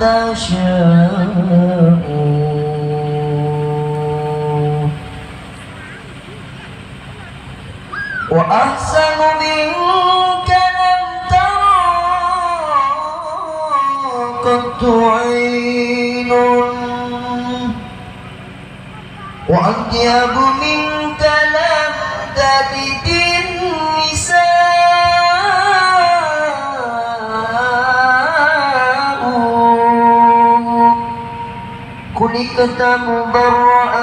تشاء وأحسن منك لم تر قط عين وأطيب منك لم تلد النساء خلقت مبرأ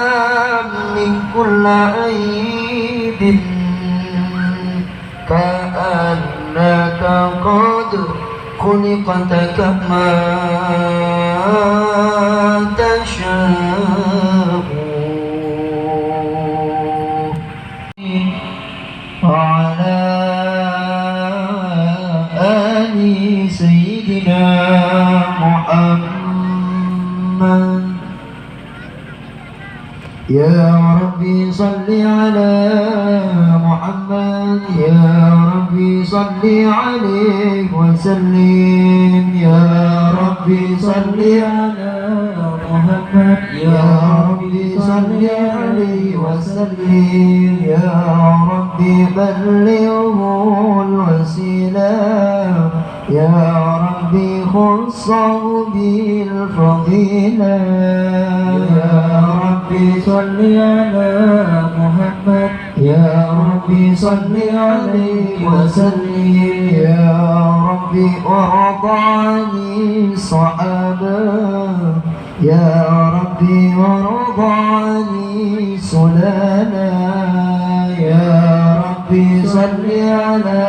من كل عيب كأنك قد خلقت كما تشاء وعلى آل سيدنا محمد يا ربي صل على محمد يا ربي صل عليه وسلم يا ربي صل على محمد يا ربي صل عليه وسلم يا ربي بلغه الوسيلة يا ربي خصه بالفضيلة يا ربي صل على محمد يا ربي صل عليه وسلم يا ربي وارض عن الصحابة يا ربي وارض عن سلانا يا ربي صل على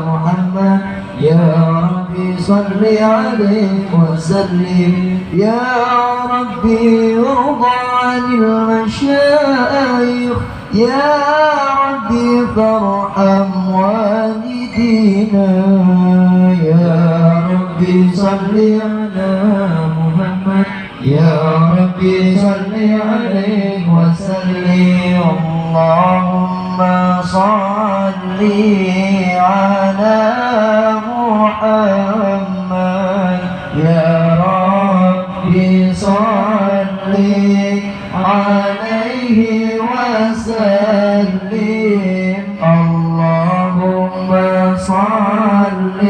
محمد يا ربي صل عليه وسلم يا ربي وارض عن المشايخ يا ربي فارحم والدينا يا ربي صل على محمد يا ربي صل عليه وسلم اللهم صل على محمد يا ربي صل عليه وسلم اللهم صل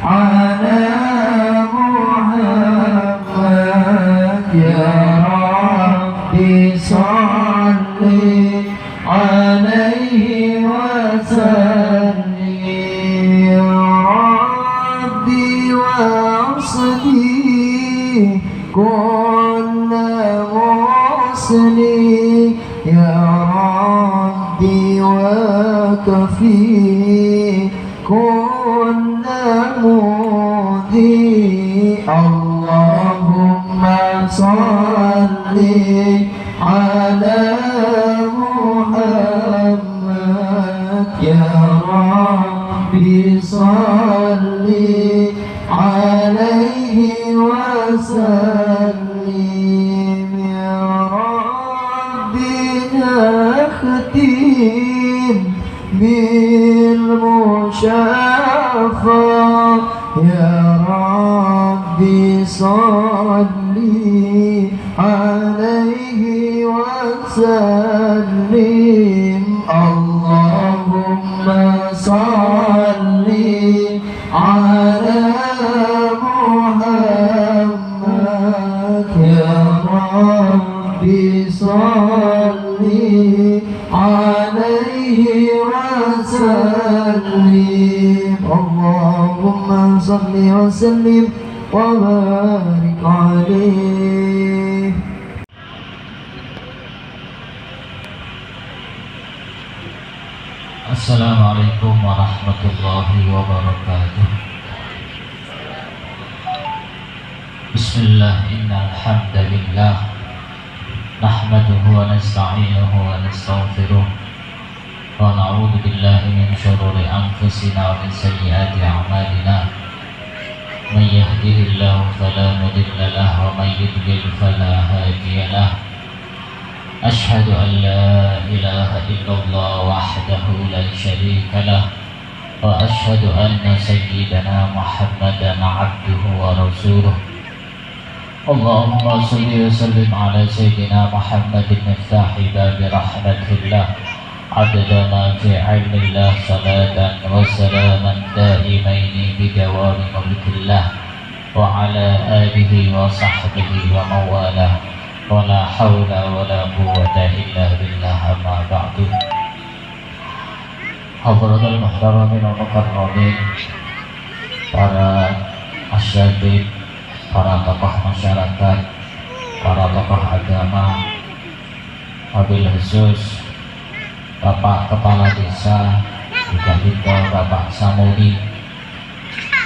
على محمد يا ربي صل عليه وسلم يا ربي واصلي كل مسلم يا ربي وكفي كل مذي اللهم صل على محمد يا ربي صل عليه وسلم يا ربي نختم بالمشافى يا ربي صل عليه وسلم اللهم صل على محمد يا ربي صل عليه وسلم اللهم صل وسلم وبارك عليه. Assalamualaikum warahmatullahi wabarakatuh. Bismillah, innal hamdalillah nahmaduhu wa nasta'inuhu wa nastaghfiruh wa na'udzu billahi min shururi anfusina wa min sayyiati a'malina. May yahdihillahu fala mudilla lahu wa may yudlil fala hadiya lahu. Ashhadu an la ilaha illallah wahdahu la syarika lah wa ashhadu anna sayyidana Muhammadan abduhu wa rasuluh اللهم صل وسلم على سيدنا محمد مفتاح باب رحمة الله عدد ما في علم الله صلاة وسلاما دائمين بدوام ملك الله وعلى آله وصحبه ومن والاه ولا حول ولا قوة إلا بالله أما بعد. Hafidhul muhtaramin wal mukarramin, para asyadid, para tokoh masyarakat, para tokoh agama, wabil khusus Bapak Kepala Desa juga Bapak Samudi,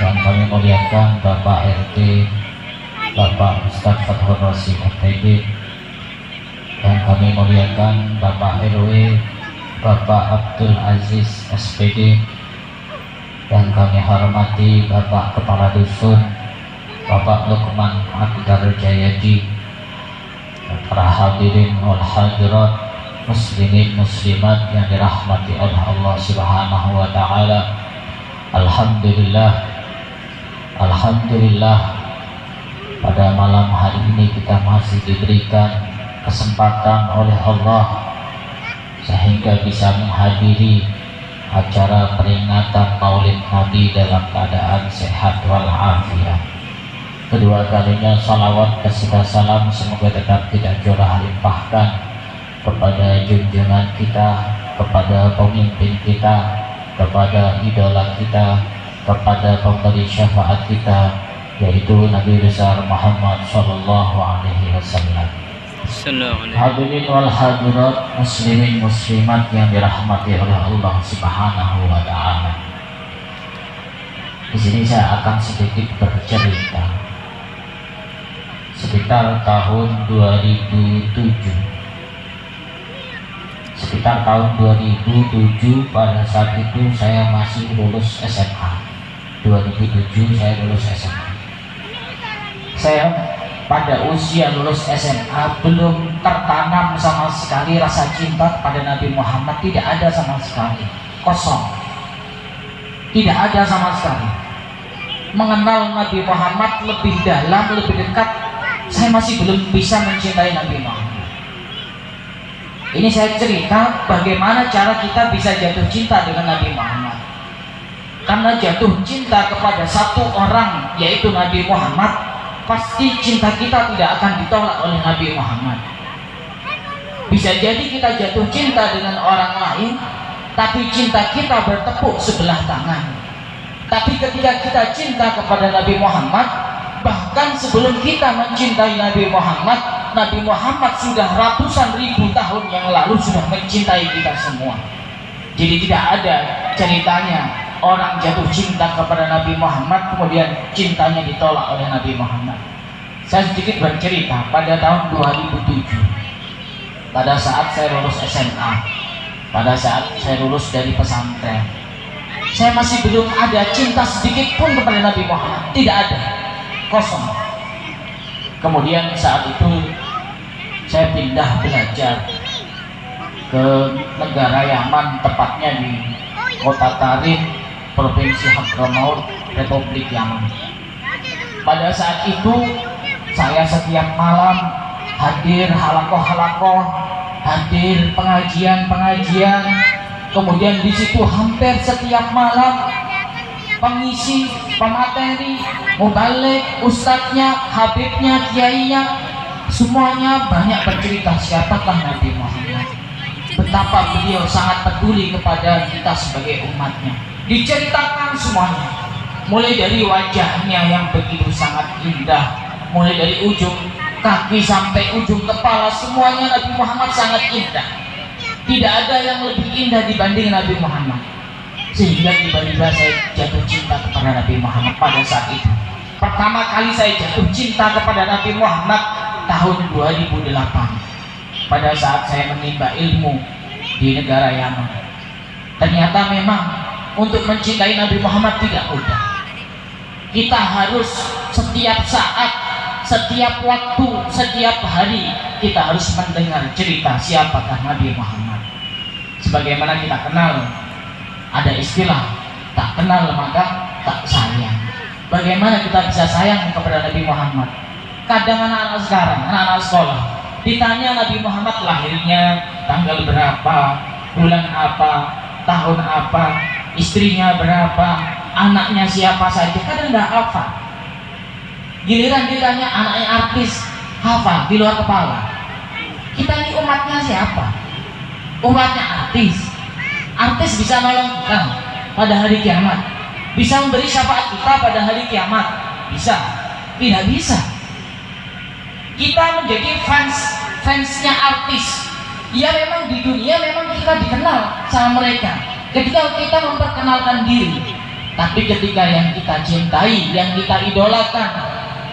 dan kami muliakan Bapak RT, Bapak Ustadz Fathur Rasim FTB, dan kami muliakan Bapak RW, Bapak Abdul Aziz SPD, dan kami hormati Bapak Kepala Dusun, Bapak Lukman Akbar Jayadi, para hadirin wal hadirat, muslimin muslimat yang dirahmati oleh Allah Subhanahu wa taala. Alhamdulillah, pada malam hari ini kita masih diberikan kesempatan oleh Allah sehingga bisa menghadiri acara peringatan Maulid Nabi dalam keadaan sehat walafiat. Kedua kalinya salawat beserta salam semoga tetap tidak curah limpahkan kepada junjungan kita, kepada pemimpin kita, kepada idola kita, kepada pemberi syafaat kita, yaitu Nabi besar Muhammad sallallahu alaihi wasallam. Hadirin wal hadirat, muslimin muslimat yang dirahmati oleh Allah Subhanahu wa taala. Di sini saya akan sedikit bercerita. Sekitar tahun 2007 pada saat itu saya masih lulus SMA. 2007 saya lulus SMA. Saya pada usia lulus SMA belum tertanam sama sekali rasa cinta kepada Nabi Muhammad, tidak ada sama sekali, kosong, tidak ada sama sekali. Mengenal Nabi Muhammad lebih dalam, lebih dekat, saya masih belum bisa mencintai Nabi Muhammad. Ini saya cerita bagaimana cara kita bisa jatuh cinta dengan Nabi Muhammad. Karena jatuh cinta kepada satu orang, yaitu Nabi Muhammad, pasti cinta kita tidak akan ditolak oleh Nabi Muhammad. Bisa jadi kita jatuh cinta dengan orang lain, tapi cinta kita bertepuk sebelah tangan. Tapi ketika kita cinta kepada Nabi Muhammad, bahkan sebelum kita mencintai Nabi Muhammad sudah ratusan ribu tahun yang lalu sudah mencintai kita semua. Jadi tidak ada ceritanya orang jatuh cinta kepada Nabi Muhammad kemudian cintanya ditolak oleh Nabi Muhammad. Saya sedikit bercerita. Pada tahun 2007, pada saat saya lulus SMA, pada saat saya lulus dari pesantren, saya masih belum ada cinta sedikit pun kepada Nabi Muhammad, tidak ada, kosong. Kemudian saat itu saya pindah belajar ke negara Yaman, tepatnya di kota Tarim, Provinsi Hadramaut, Republik Yaman. Pada saat itu saya setiap malam hadir halaqah-halaqah, hadir pengajian-pengajian. Kemudian di situ hampir setiap malam pengisi, pemateri, mubalik, ustadznya, habibnya, kiainya, semuanya banyak bercerita siapakah Nabi Muhammad, betapa beliau sangat peduli kepada kita sebagai umatnya. Diceritakan semuanya, mulai dari wajahnya yang begitu sangat indah, mulai dari ujung kaki sampai ujung kepala, semuanya Nabi Muhammad sangat indah. Tidak ada yang lebih indah dibanding Nabi Muhammad. Sehingga tiba-tiba saya jatuh cinta kepada Nabi Muhammad pada saat itu. Pertama kali saya jatuh cinta kepada Nabi Muhammad tahun 2008 pada saat saya menimba ilmu di negara Yaman. Ternyata memang untuk mencintai Nabi Muhammad tidak mudah. Kita harus setiap saat, setiap waktu, setiap hari kita harus mendengar cerita siapakah Nabi Muhammad. Sebagaimana kita kenal, ada istilah tak kenal maka tak sayang. Bagaimana kita bisa sayang kepada Nabi Muhammad? Kadang anak-anak sekarang, anak-anak sekolah, ditanya Nabi Muhammad lahirnya tanggal berapa, bulan apa, tahun apa, istrinya berapa, anaknya siapa saja, kadang nggak hafal. Giliran ditanya anaknya artis, hafal di luar kepala. Kita ini umatnya siapa? Umatnya artis. Artis bisa nolong kita pada hari kiamat, bisa memberi syafaat kita pada hari kiamat, bisa? Tidak bisa. Kita menjadi fansnya artis. Ya memang di dunia memang kita dikenal sama mereka ketika kita memperkenalkan diri. Tapi ketika yang kita cintai, yang kita idolakan,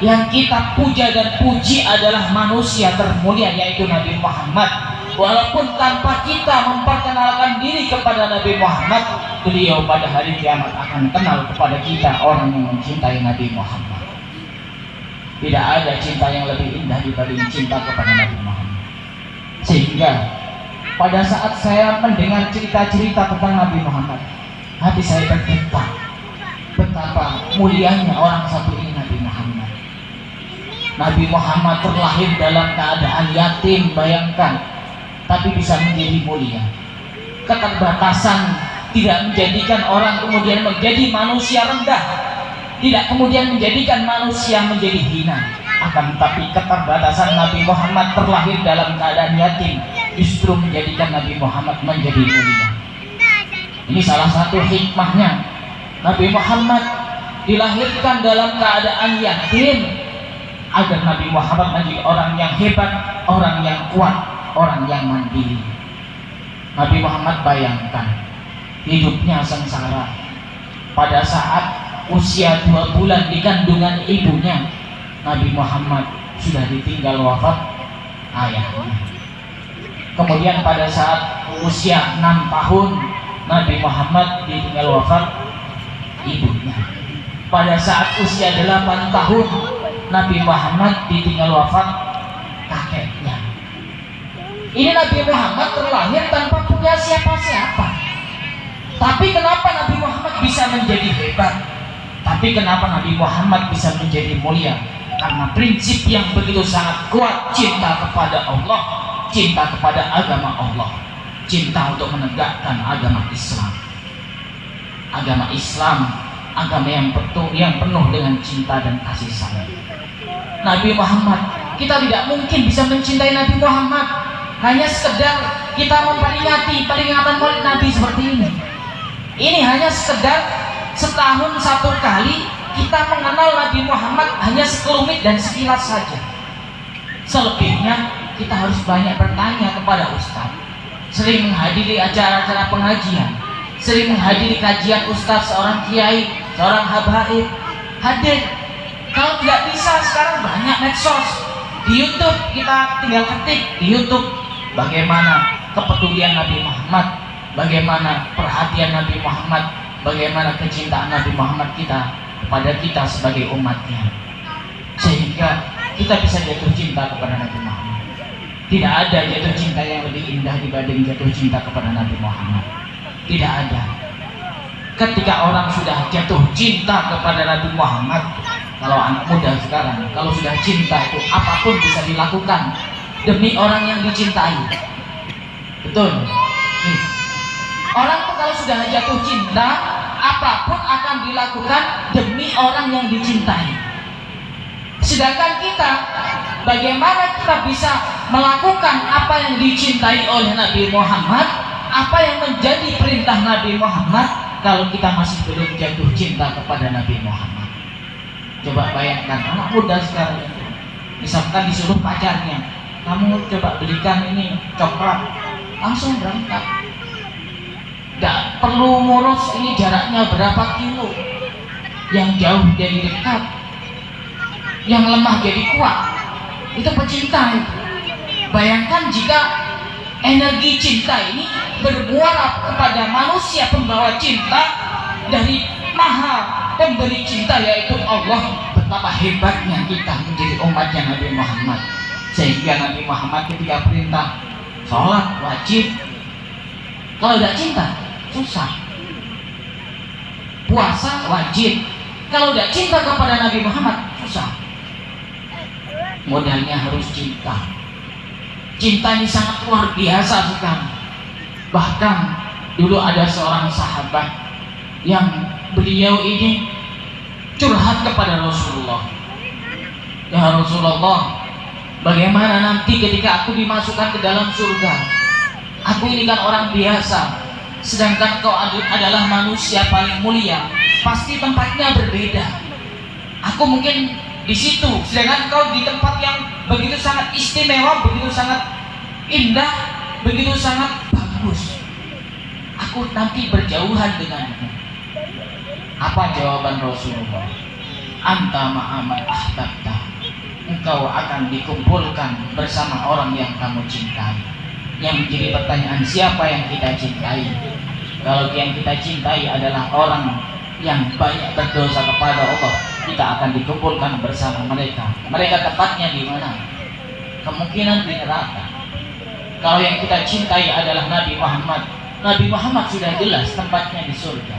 yang kita puja dan puji adalah manusia termulia yaitu Nabi Muhammad. Walaupun tanpa kita memperkenalkan diri kepada Nabi Muhammad, beliau pada hari kiamat akan kenal kepada kita, orang yang mencintai Nabi Muhammad. Tidak ada cinta yang lebih indah dibanding cinta kepada Nabi Muhammad. Sehingga pada saat saya mendengar cerita-cerita tentang Nabi Muhammad, hati saya bergetar betapa mulianya orang satu ini, Nabi Muhammad. Nabi Muhammad terlahir dalam keadaan yatim, bayangkan, tapi bisa menjadi mulia. Keterbatasan tidak menjadikan orang kemudian menjadi manusia rendah, tidak kemudian menjadikan manusia menjadi hina. Akan tetapi keterbatasan Nabi Muhammad terlahir dalam keadaan yatim justru menjadikan Nabi Muhammad menjadi mulia. Ini salah satu hikmahnya. Nabi Muhammad dilahirkan dalam keadaan yatim agar Nabi Muhammad menjadi orang yang hebat, orang yang kuat, orang yang mandiri. Nabi Muhammad bayangkan hidupnya sengsara. Pada saat usia 2 bulan di kandungan ibunya, Nabi Muhammad sudah ditinggal wafat ayahnya. Kemudian pada saat usia 6 tahun, Nabi Muhammad ditinggal wafat ibunya. Pada saat usia 8 tahun, Nabi Muhammad ditinggal wafat kakeknya. Ini Nabi Muhammad terlahir tanpa punya siapa-siapa. Tapi kenapa Nabi Muhammad bisa menjadi hebat? Tapi kenapa Nabi Muhammad bisa menjadi mulia? Karena prinsip yang begitu sangat kuat, cinta kepada Allah, cinta kepada agama Allah, cinta untuk menegakkan agama Islam. Agama Islam, agama yang penuh dengan cinta dan kasih sayang. Nabi Muhammad, kita tidak mungkin bisa mencintai Nabi Muhammad hanya sekedar kita memperingati peringatan Maulid Nabi seperti ini. Ini hanya sekedar setahun 1 kali kita mengenal Nabi Muhammad hanya sekelumit dan sekilas saja. Selebihnya kita harus banyak bertanya kepada ustaz, sering menghadiri acara-acara pengajian, sering menghadiri kajian ustaz, seorang kiai, seorang habaib, hadir. Kalau tidak bisa, sekarang banyak medsos. Di YouTube kita tinggal ketik di YouTube bagaimana kepedulian Nabi Muhammad, bagaimana perhatian Nabi Muhammad, bagaimana kecintaan Nabi Muhammad kita kepada kita sebagai umatnya, sehingga kita bisa jatuh cinta kepada Nabi Muhammad. Tidak ada jatuh cinta yang lebih indah dibanding jatuh cinta kepada Nabi Muhammad. Tidak ada. Ketika orang sudah jatuh cinta kepada Nabi Muhammad, kalau anak muda sekarang, kalau sudah cinta itu apapun bisa dilakukan demi orang yang dicintai. Betul. Orang tuh kalau sudah jatuh cinta, apapun akan dilakukan demi orang yang dicintai. Sedangkan kita, bagaimana kita bisa melakukan apa yang dicintai oleh Nabi Muhammad, apa yang menjadi perintah Nabi Muhammad, kalau kita masih belum jatuh cinta kepada Nabi Muhammad? Coba bayangkan anak muda sekarang itu, misalkan disuruh pacarnya, kamu coba belikan ini coklat, langsung berangkat. Gak perlu ngurus ini jaraknya berapa kilo, yang jauh jadi dekat, yang lemah jadi kuat. Itu pecinta itu. Bayangkan jika energi cinta ini bermuara kepada manusia pembawa cinta dari Maha Pemberi cinta yaitu Allah. Betapa hebatnya kita menjadi umatnya Nabi Muhammad, sehingga Nabi Muhammad ketika perintah sholat wajib, kalau tidak cinta susah. Puasa wajib, kalau tidak cinta kepada Nabi Muhammad susah. modalnya harus cinta. Cinta ini sangat luar biasa sekali. Bahkan dulu ada seorang sahabat yang beliau ini curhat kepada Rasulullah. Ya Rasulullah, bagaimana nanti ketika aku dimasukkan ke dalam surga? Aku ini kan orang biasa, sedangkan kau adalah manusia paling mulia. Pasti tempatnya berbeda. Aku mungkin di situ, sedangkan kau di tempat yang begitu sangat istimewa, begitu sangat indah, begitu sangat bagus. Aku nanti berjauhan denganmu. Apa jawaban Rasulullah? Anta ma'aman ahbabta. Engkau akan dikumpulkan bersama orang yang kamu cintai. Yang menjadi pertanyaan, siapa yang kita cintai? Kalau yang kita cintai adalah orang yang banyak berdosa kepada Allah, kita akan dikumpulkan bersama mereka. Mereka tepatnya di mana? Kemungkinan di neraka. Kalau yang kita cintai adalah Nabi Muhammad, Nabi Muhammad sudah jelas tempatnya di surga.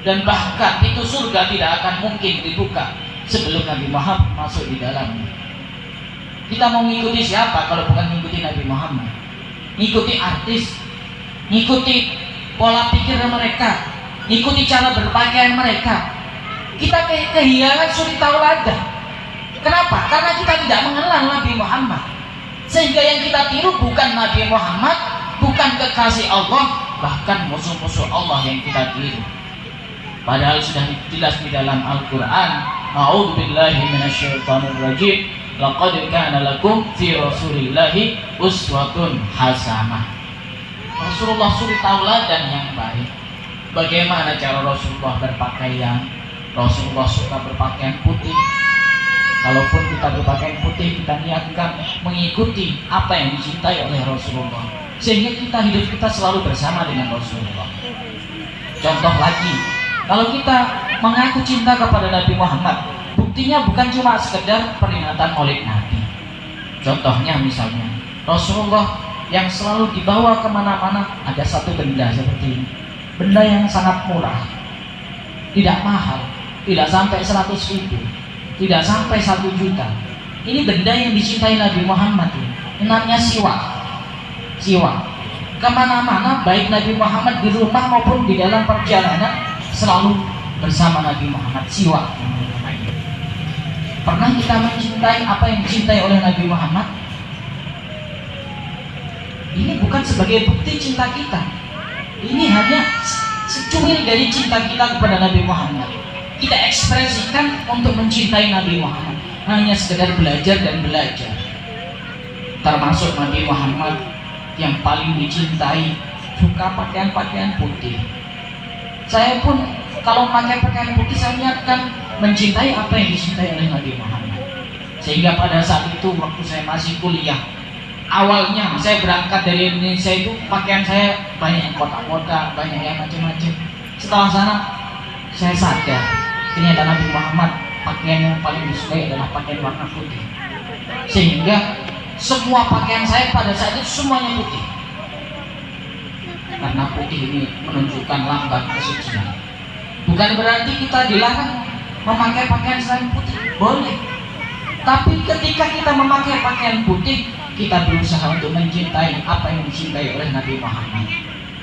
Dan bahkan itu surga tidak akan mungkin dibuka sebelum Nabi Muhammad masuk di dalamnya. Kita mau ngikuti siapa kalau bukan ngikuti Nabi Muhammad? Ngikuti artis, ngikuti pola pikir mereka, ngikuti cara berpakaian mereka. Kita kehilangan suri tauladan. Kenapa? Karena kita tidak mengenal Nabi Muhammad. Sehingga yang kita tiru bukan Nabi Muhammad, bukan kekasih Allah, bahkan musuh-musuh Allah yang kita tiru. Padahal sudah jelas di dalam Al-Quran, a'udzubillahi minasyaitonirrajim, laqad kana lakum fi rasulillahi uswatun hasanah. Rasulullah suri tauladan yang baik. Bagaimana cara Rasulullah berpakaian? Rasulullah suka berpakaian putih. Kalaupun kita berpakaian putih, kita niatkan mengikuti apa yang dicintai oleh Rasulullah, sehingga hidup kita selalu bersama dengan Rasulullah. Contoh lagi, kalau kita mengaku cinta kepada Nabi Muhammad, buktinya bukan cuma sekedar peringatan Maulid Nabi. Contohnya misalnya, Rasulullah yang selalu dibawa kemana-mana ada satu benda seperti ini. Benda yang sangat murah, tidak mahal, tidak sampai 100.000, tidak sampai 1 juta. Ini benda yang dicintai Nabi Muhammad ini. Namanya siwak. Siwak. Kemana-mana, baik Nabi Muhammad di rumah maupun di dalam perjalanan, selalu bersama Nabi Muhammad. Siwak. Pernah kita mencintai apa yang dicintai oleh Nabi Muhammad? Ini bukan sebagai bukti cinta kita. Ini hanya secuil dari cinta kita kepada Nabi Muhammad. Kita ekspresikan untuk mencintai Nabi Muhammad, hanya sekedar belajar dan belajar. Termasuk Nabi Muhammad yang paling dicintai suka pakaian-pakaian putih. Saya pun kalau pakai pakaian putih, saya niatkan mencintai apa yang dicintai oleh Nabi Muhammad. Sehingga pada saat itu waktu saya masih kuliah, awalnya saya berangkat dari Indonesia itu pakaian saya banyak yang kotak-kotak, banyak yang macam-macam. Setelah sana saya sadar ternyata Nabi Muhammad pakaian yang paling disukai adalah pakaian warna putih. Sehingga semua pakaian saya pada saat itu semuanya putih. Karena putih ini menunjukkan lambang kesucian. Bukan berarti kita dilarang memakai pakaian selain putih, boleh. Tapi ketika kita memakai pakaian putih, kita berusaha untuk mencintai apa yang dicintai oleh Nabi Muhammad.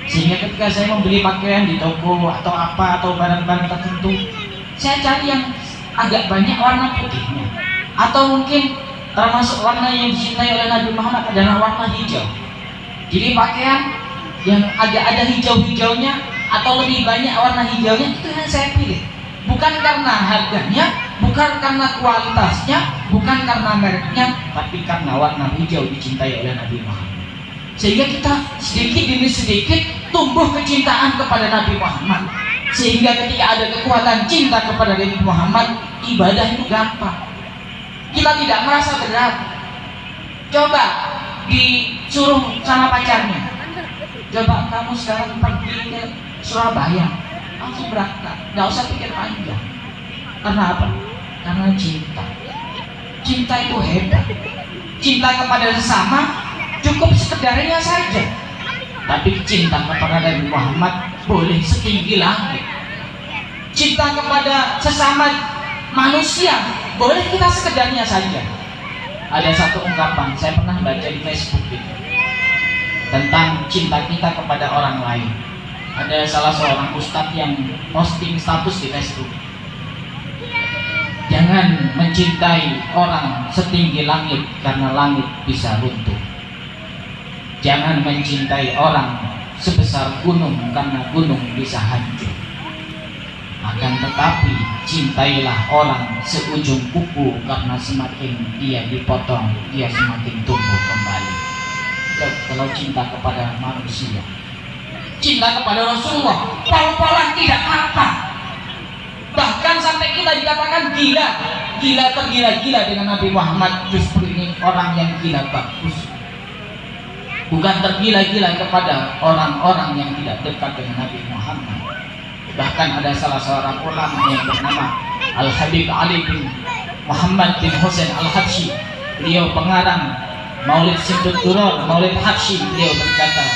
Sehingga ketika saya membeli pakaian di toko atau apa, atau barang-barang tertentu, saya cari yang agak banyak warna putihnya. Atau mungkin termasuk warna yang dicintai oleh Nabi Muhammad adalah warna hijau. Jadi pakaian yang agak ada hijau-hijaunya atau lebih banyak warna hijaunya, itu yang saya pilih. Bukan karena harganya, bukan karena kualitasnya, bukan karena mereknya, tapi karena warna hijau dicintai oleh Nabi Muhammad. Sehingga kita sedikit demi sedikit tumbuh kecintaan kepada Nabi Muhammad. Sehingga ketika ada kekuatan cinta kepada Nabi Muhammad, ibadah itu gampang. Kita tidak merasa berat. Coba disuruh sama pacarnya, coba kamu sekarang pergi ke Surabaya, langsung berangkat, nggak usah pikir panjang. Karena apa? Karena cinta. Cinta itu hebat. Cinta kepada sesama cukup sekedarnya saja. Tapi cinta kepada Nabi Muhammad boleh setinggi langit. Cinta kepada sesama manusia boleh kita sekedarnya saja. ada satu ungkapan saya pernah baca di Facebook gitu, tentang cinta kita kepada orang lain. Ada salah seorang ustadz yang posting status di Facebook, jangan mencintai orang setinggi langit karena langit bisa runtuh. Jangan mencintai orang sebesar gunung karena gunung bisa hancur. Akan tetapi cintailah orang seujung kuku karena semakin dia dipotong, dia semakin tumbuh kembali. Kalau cinta kepada manusia, cinta kepada Rasulullah, pol-polan tidak apa. Bahkan sampai kita dikatakan gila, gila tergila-gila dengan Nabi Muhammad. Justru ini orang yang gila bagus, bukan tergila-gila kepada orang-orang yang tidak dekat dengan Nabi Muhammad. Bahkan ada salah seorang ulama yang bernama Al-Habib Ali bin Muhammad bin Husain Al-Habsyi, beliau pengarang Maulid Simtud Duror, Maulid Habsyi. Beliau berkata,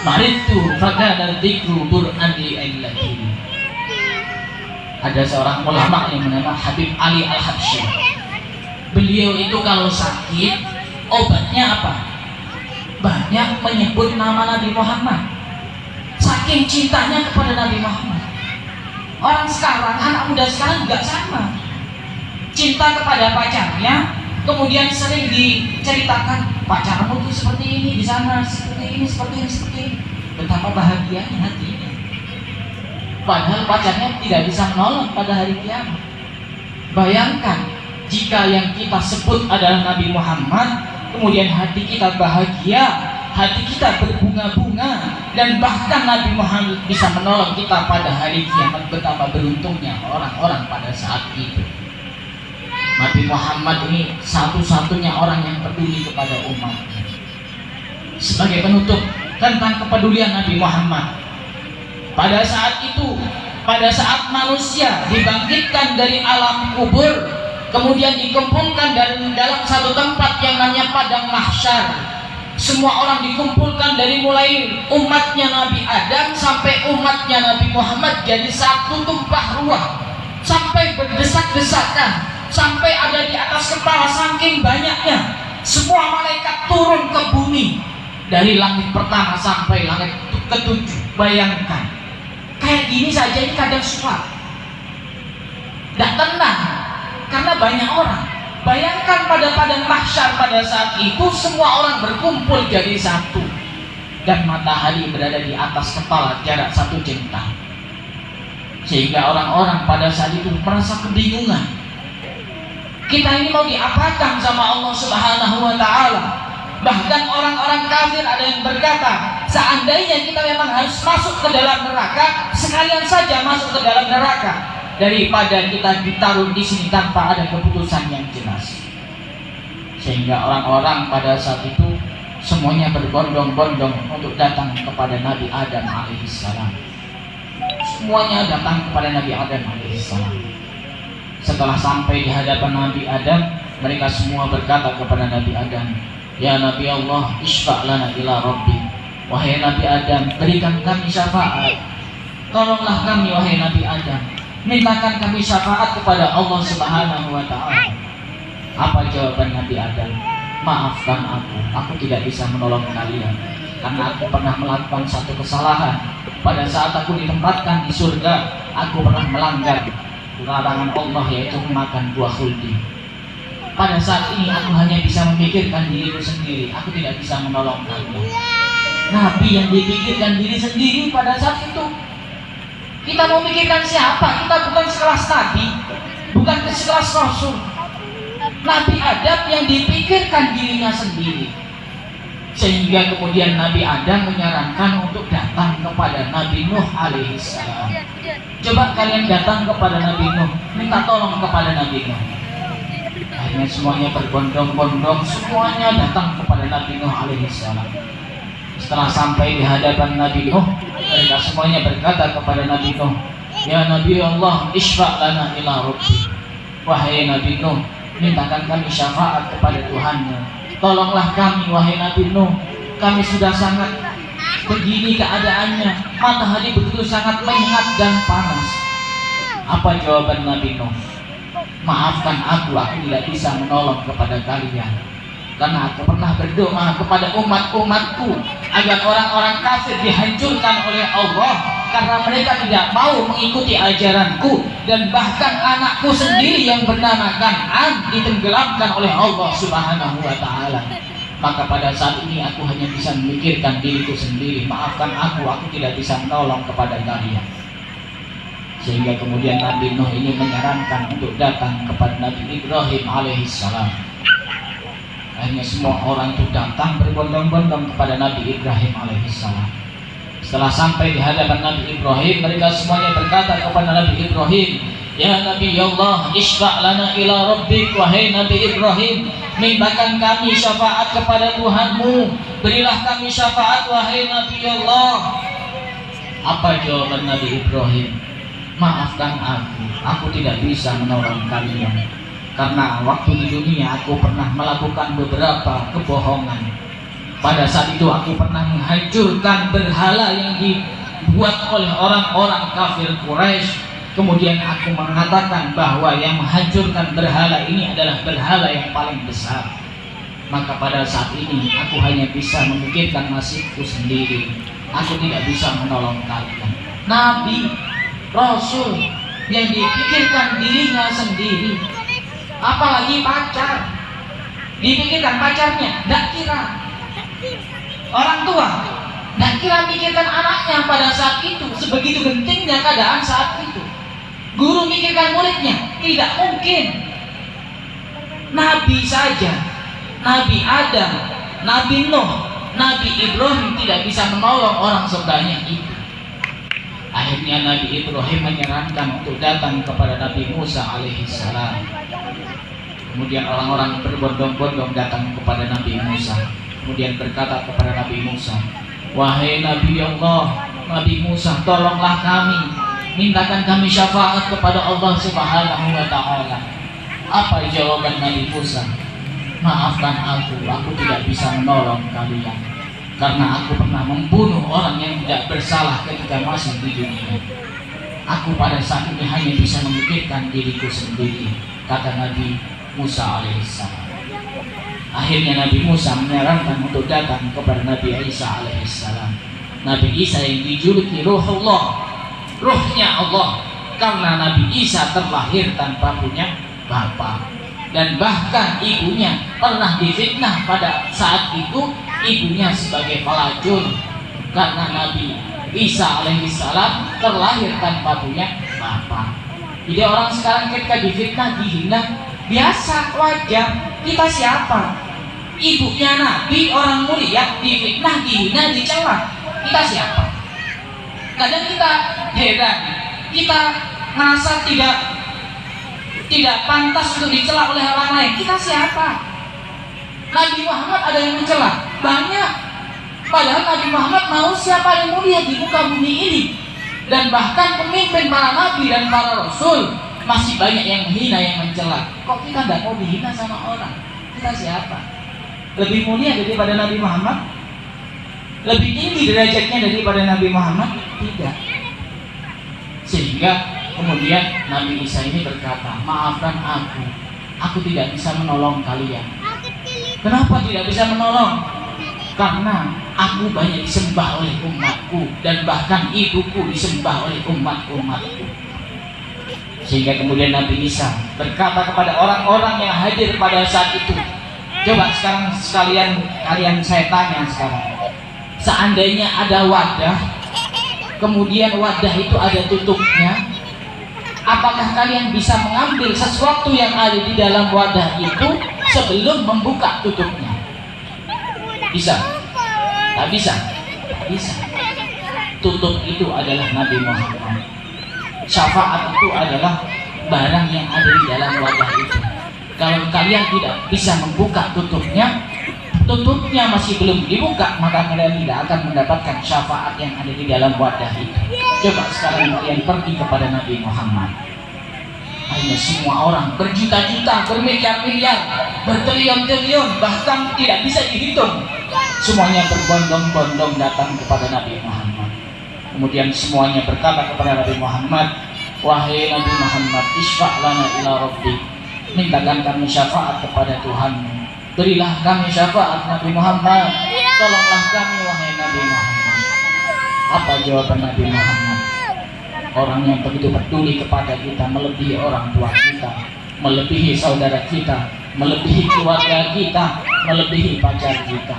maritu fakana dzikru bur'andi illati. Ada seorang ulama yang bernama Habib Ali Al-Habsyi. Beliau itu kalau sakit obatnya apa? Banyak menyebut nama Nabi Muhammad. Saking cintanya kepada Nabi Muhammad. Orang sekarang, anak muda sekarang juga sama. Cinta kepada pacarnya, kemudian sering diceritakan pacarmu tuh seperti ini di sana, seperti ini, seperti ini, seperti ini. Betapa bahagianya hatinya. Padahal pacarnya tidak bisa menolong pada hari kiamat. Bayangkan jika yang kita sebut adalah Nabi Muhammad, kemudian hati kita bahagia, hati kita berbunga-bunga, dan bahkan Nabi Muhammad bisa menolong kita pada hari kiamat. Betapa beruntungnya orang-orang pada saat itu. Nabi Muhammad ini satu-satunya orang yang peduli kepada umatnya. Sebagai penutup tentang kepedulian Nabi Muhammad, pada saat itu, pada saat manusia dibangkitkan dari alam kubur, kemudian dikumpulkan dalam satu tempat yang namanya padang mahsyar. Semua orang dikumpulkan dari mulai umatnya Nabi Adam sampai umatnya Nabi Muhammad jadi satu tumpah ruah, sampai berdesak-desakan, sampai ada di atas kepala saking banyaknya. Semua malaikat turun ke bumi dari langit pertama sampai langit ketujuh. Bayangkan kayak gini saja ini kadang suka tidak tenang karena banyak orang. Bayangkan pada padang mahsyar pada saat itu semua orang berkumpul jadi satu, dan matahari berada di atas kepala jarak 1 jengkal, sehingga orang-orang pada saat itu merasa kebingungan. Kita ini mau diapakan sama Allah Subhanahu wa Ta'ala? Bahkan orang-orang kafir ada yang berkata, seandainya kita memang harus masuk ke dalam neraka, sekalian saja masuk ke dalam neraka daripada kita ditaruh di sini tanpa ada keputusan yang jelas. Sehingga orang-orang pada saat itu semuanya berbondong-bondong untuk datang kepada Nabi Adam alaihissalam. Semuanya datang kepada Nabi Adam alaihissalam. Setelah sampai di hadapan Nabi Adam, mereka semua berkata kepada Nabi Adam, ya Nabi Allah, isfa' lana ila Rabbi. Wahai Nabi Adam, berikan kami syafaat. Tolonglah kami wahai Nabi Adam, mintakan kami syafaat kepada Allah Subhanahu wa Ta'ala. Apa jawaban Nabi Adam? Maafkan aku tidak bisa menolong kalian karena aku pernah melakukan satu kesalahan. Pada saat aku ditempatkan di surga, aku pernah melanggar larangan Allah, yaitu memakan buah khuldi. Pada saat ini aku hanya bisa memikirkan diriku sendiri, aku tidak bisa menolong kalian. Nabi yang dipikirkan diri sendiri pada saat itu. Kita mau mikirkan siapa? Kita bukan sekelas Nabi, bukan sekelas Rasul. Nabi Adam yang dipikirkan dirinya sendiri. Sehingga kemudian Nabi Adam menyarankan untuk datang kepada Nabi Nuh alaihissalam. Coba kalian datang kepada Nabi Nuh, minta tolong kepada Nabi Nuh. Akhirnya semuanya berbondong-bondong, semuanya datang kepada Nabi Nuh alaihissalam. Setelah sampai di hadapan Nabi Nuh, mereka semuanya berkata kepada Nabi Nuh, ya Nabi Allah, isfa' lana ila Rabbi. Wahai Nabi Nuh, mintakan kami syafaat kepada Tuhanmu. Tolonglah kami wahai Nabi Nuh, kami sudah sangat begini keadaannya, matahari begitu sangat menyengat dan panas. Apa jawaban Nabi Nuh? maafkan aku tidak bisa menolong kepada kalian. Karena aku pernah berdoa kepada umat-umatku agar orang-orang kafir dihancurkan oleh Allah karena mereka tidak mau mengikuti ajaranku, dan bahkan anakku sendiri yang bernama Kan'an ditenggelamkan oleh Allah Subhanahu wa Ta'ala. Maka pada saat ini aku hanya bisa memikirkan diriku sendiri. Maafkan aku tidak bisa menolong kepada kalian. Sehingga kemudian Nabi Nuh ini menyarankan untuk datang kepada Nabi Ibrahim alaihissalam. Akhirnya semua orang itu datang berbondong-bondong kepada Nabi Ibrahim alaihissalam. Setelah sampai di hadapan Nabi Ibrahim, mereka semuanya berkata kepada Nabi Ibrahim, "Ya Nabi Allah, isfa' lana ila rabbik." Wahai Nabi Ibrahim, mintakan kami syafaat kepada Tuhanmu, berilah kami syafaat wahai Nabi Allah. Apa jawaban Nabi Ibrahim? Maafkan aku tidak bisa menolong kalian. Karena waktu di dunia aku pernah melakukan beberapa kebohongan. Pada saat itu aku pernah menghancurkan berhala yang dibuat oleh orang-orang kafir Quraisy. Kemudian aku mengatakan bahwa yang menghancurkan berhala ini adalah berhala yang paling besar. Maka pada saat ini aku hanya bisa memikirkan nasibku sendiri. Aku tidak bisa menolong kalian. Nabi, Rasul yang dipikirkan dirinya sendiri, apalagi pacar, dipikirkan pacarnya, tidak kira orang tua, tidak kira pikirkan anaknya pada saat itu. Sebegitu gentingnya keadaan saat itu. Guru mikirkan muridnya, tidak mungkin. Nabi saja, Nabi Adam, Nabi Nuh, Nabi Ibrahim tidak bisa menolong orang sebanyak itu. Akhirnya Nabi Ibrahim menyarankan untuk datang kepada Nabi Musa alaihissalam. Kemudian orang-orang berbondong-bondong datang kepada Nabi Musa. Kemudian berkata kepada Nabi Musa, "Wahai Nabi Allah, Nabi Musa, tolonglah kami, mintakan kami syafaat kepada Allah Subhanahu wa Ta'ala." Apa jawaban Nabi Musa? "Maafkan aku tidak bisa menolong kalian. Karena aku pernah membunuh orang yang tidak bersalah ketika masih di dunia. Aku pada saat ini hanya bisa memikirkan diriku sendiri," kata Nabi Musa alaihissalam. Akhirnya Nabi Musa menyarankan untuk datang kepada Nabi Isa alaihissalam. Nabi Isa yang dijuluki Ruhullah, Ruhnya Allah, karena Nabi Isa terlahir tanpa punya bapa, dan bahkan ibunya pernah difitnah pada saat itu. Ibunya sebagai pelacur, karena Nabi Isa alaihissalam terlahir tanpa punya bapa. Jadi orang sekarang ketika difitnah, dihina, biasa, wajar. Kita siapa? Ibunya Nabi, orang mulia, difitnah, dihina, dicela. Kita siapa? Kadang kita heran, kita merasa tidak pantas untuk dicela oleh orang lain. Kita siapa? Nabi Muhammad ada yang mencela? Banyak. Padahal Nabi Muhammad manusia paling mulia di muka bumi ini. Dan bahkan pemimpin para nabi dan para rasul, masih banyak yang menghina, yang mencela. Kok kita tidak mau dihina sama orang? Kita siapa? Lebih mulia daripada Nabi Muhammad? Lebih tinggi derajatnya daripada Nabi Muhammad? Tidak. Sehingga kemudian Nabi Isa ini berkata, "Maafkan aku tidak bisa menolong kalian." Kenapa tidak bisa menolong? Karena aku banyak disembah oleh umatku, dan bahkan ibuku disembah oleh umatku. Sehingga kemudian Nabi Isa berkata kepada orang-orang yang hadir pada saat itu, coba sekarang sekalian kalian saya tanya sekarang, seandainya ada wadah, kemudian wadah itu ada tutupnya, apakah kalian bisa mengambil sesuatu yang ada di dalam wadah itu sebelum membuka tutupnya? Bisa? Tak bisa? Bisa. Tutup itu adalah Nabi Muhammad. Syafaat itu adalah barang yang ada di dalam wadah itu. Kalau kalian tidak bisa membuka tutupnya masih belum dibuka, maka kalian tidak akan mendapatkan syafaat yang ada di dalam wadah itu. Coba sekarang kalian pergi kepada Nabi Muhammad. Hanya semua orang berjuta-juta, bermiliar-miliar, bertriliun-triliun, bahkan tidak bisa dihitung. Semuanya berbondong-bondong datang kepada Nabi Muhammad. Kemudian semuanya berkata kepada Nabi Muhammad, Wahai Nabi Muhammad, isfa' lana ila rabbik, mintakan kami syafaat kepada Tuhanmu. Berilah kami syafaat Nabi Muhammad, tolonglah kami wahai Nabi Muhammad. Apa jawaban Nabi Muhammad? Orang yang begitu peduli kepada kita, melebihi orang tua kita, melebihi saudara kita, melebihi keluarga kita, melebihi pacar kita.